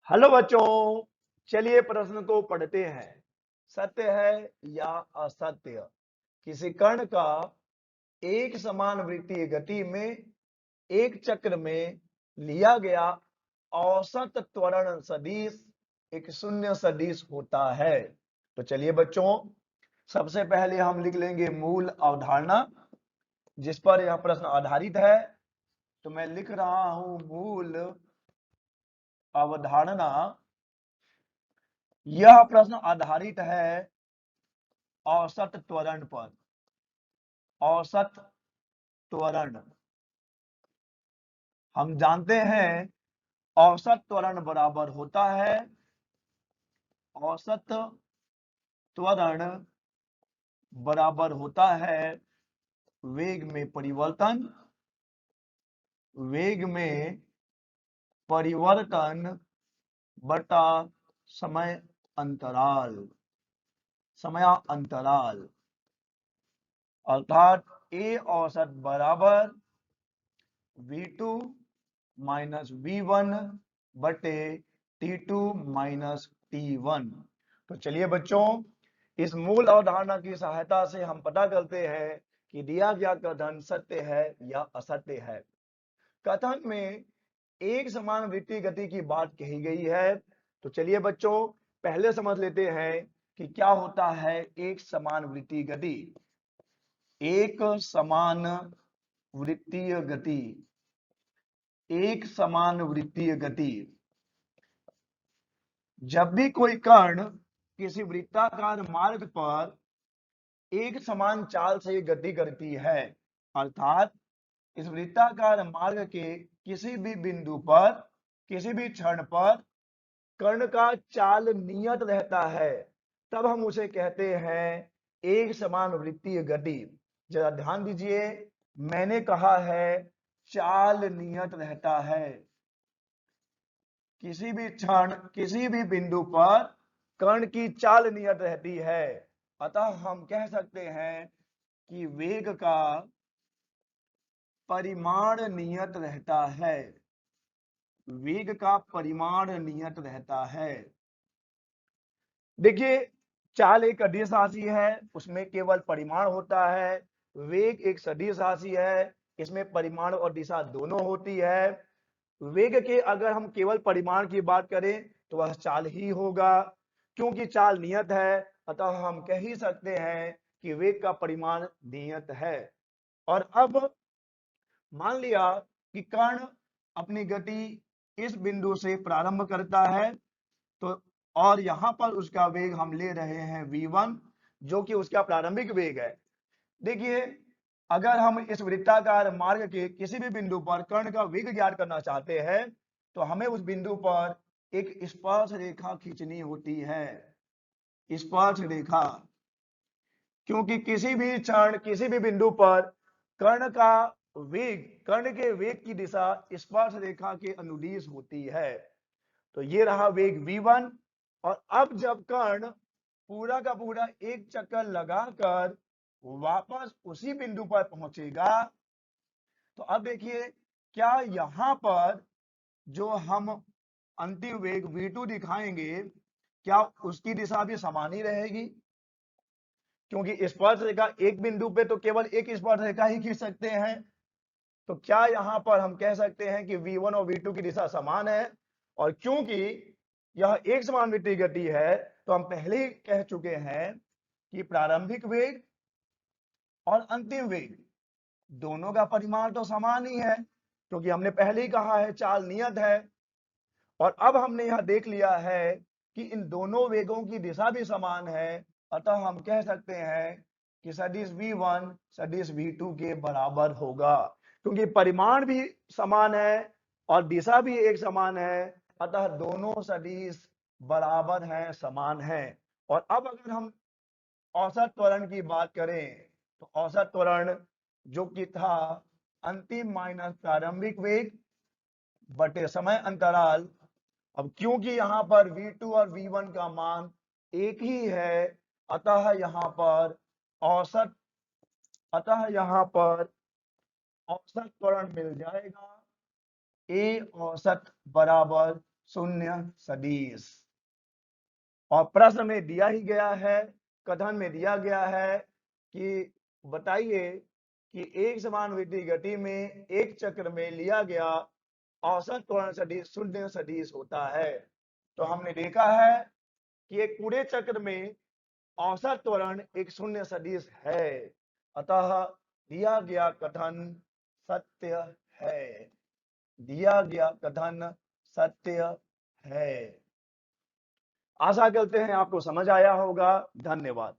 Hello बच्चों, चलिए प्रश्न को पढ़ते हैं। सत्य है या असत्य, किसी कण का एक समान वृत्तीय गति में एक चक्र में लिया गया औसत त्वरण सदिश एक शून्य सदिश होता है। तो चलिए बच्चों, सबसे पहले हम लिख लेंगे मूल अवधारणा जिस पर यह प्रश्न आधारित है। तो मैं लिख रहा हूं मूल अवधारणा। यह प्रश्न आधारित है औसत त्वरण पर। औसत त्वरण हम जानते हैं, औसत त्वरण बराबर होता है औसत त्वरण बराबर होता है वेग में परिवर्तन, वेग में परिवर्तन बटा समय अंतराल, समयांतराल। अर्थात ए औसत बराबर V2 माइनस V1 बटे T2 माइनस T1। तो चलिए बच्चों, इस मूल अवधारणा की सहायता से हम पता करते हैं कि दिया गया कथन सत्य है या असत्य है। कथन में एक समान वृत्तीय गति की बात कही गई है। तो चलिए बच्चों, पहले समझ लेते हैं कि क्या होता है एक समान वृत्तीय गति। एक समान वृत्तीय गति, एक समान वृत्तीय गति, जब भी कोई कण किसी वृत्ताकार मार्ग पर एक समान चाल से गति करती है, अर्थात इस वृत्ताकार मार्ग के किसी भी बिंदु पर, किसी भी क्षण पर कण का चाल नियत रहता है, तब हम उसे कहते हैं एक समान वृत्तीय गति। जरा ध्यान दीजिए, मैंने कहा है चाल नियत रहता है। किसी भी क्षण, किसी भी बिंदु पर कण की चाल नियत रहती है, अतः हम कह सकते हैं कि वेग का परिमाण नियत रहता है। वेग का परिमाण नियत रहता है। देखिए, चाल एक अदिश राशि है, उसमें केवल परिमाण होता है। वेग एक सदिश राशि है, इसमें परिमाण और दिशा दोनों होती है। वेग के अगर हम केवल परिमाण की बात करें तो वह चाल ही होगा, क्योंकि चाल नियत है, अतः हम कह ही सकते हैं कि वेग का परिमाण नियत है। और अब मान लिया कि कण अपनी गति इस बिंदु से प्रारंभ करता है, तो और यहां पर उसका वेग हम ले रहे हैं v1, जो कि उसका प्रारंभिक वेग है। देखिए, अगर हम इस वृत्ताकार मार्ग के किसी भी बिंदु पर कण का वेग ज्ञात करना चाहते हैं, तो हमें उस बिंदु पर एक स्पर्श रेखा खींचनी होती है। स्पर्श रेखा, क्योंकि किसी भी क्षण, किसी भी बिंदु पर कण का वेग, कण के वेग की दिशा स्पर्श रेखा के अनुदिश होती है। तो ये रहा वेग v1। और अब जब कण पूरा का पूरा एक चक्कर लगाकर वापस उसी बिंदु पर पहुंचेगा, तो अब देखिए, क्या यहां पर जो हम अंतिम वेग v2 दिखाएंगे, क्या उसकी दिशा भी समान ही रहेगी? क्योंकि स्पर्श रेखा एक बिंदु पे तो केवल एक स्पर्श रेखा ही खींच सकते हैं। तो क्या यहां पर हम कह सकते हैं कि v1 और v2 की दिशा समान है? और क्योंकि यह एक समान वृत्तीय गति है, तो हम पहले ही कह चुके हैं कि प्रारंभिक वेग और अंतिम वेग दोनों का परिमाण तो समान ही है, क्योंकि हमने पहले ही कहा है चाल नियत है। और अब हमने यह देख लिया है कि इन दोनों वेगों की दिशा भी समान है, अतः हम कह सकते हैं कि सदिश v1 सदिश v2 के बराबर होगा। क्योंकि परिमाण भी समान है और दिशा भी एक समान है, अतः दोनों सदिश बराबर हैं, समान हैं। और अब अगर हम औसत त्वरण की बात करें, तो औसत त्वरण जो कि था अंतिम माइनस प्रारंभिक वेग बटे समय अंतराल। अब क्योंकि यहां पर v2 और v1 का मान एक ही है, अतः यहां पर औसत अतः यहां पर औसत त्वरण मिल जाएगा। ए औसत बराबर शून्य सदिश। और प्रश्न में दिया ही गया है, कथन में दिया गया है कि बताइए कि एक समान वृद्धि गति में एक चक्र में लिया गया औसत त्वरण सदिश शून्य सदिश होता है। तो हमने देखा है कि एक पूरे चक्र में औसत त्वरण एक शून्य सदिश है, अतः दिया गया कथन सत्य है। दिया गया कथन सत्य है। आशा करते हैं आपको समझ आया होगा। धन्यवाद।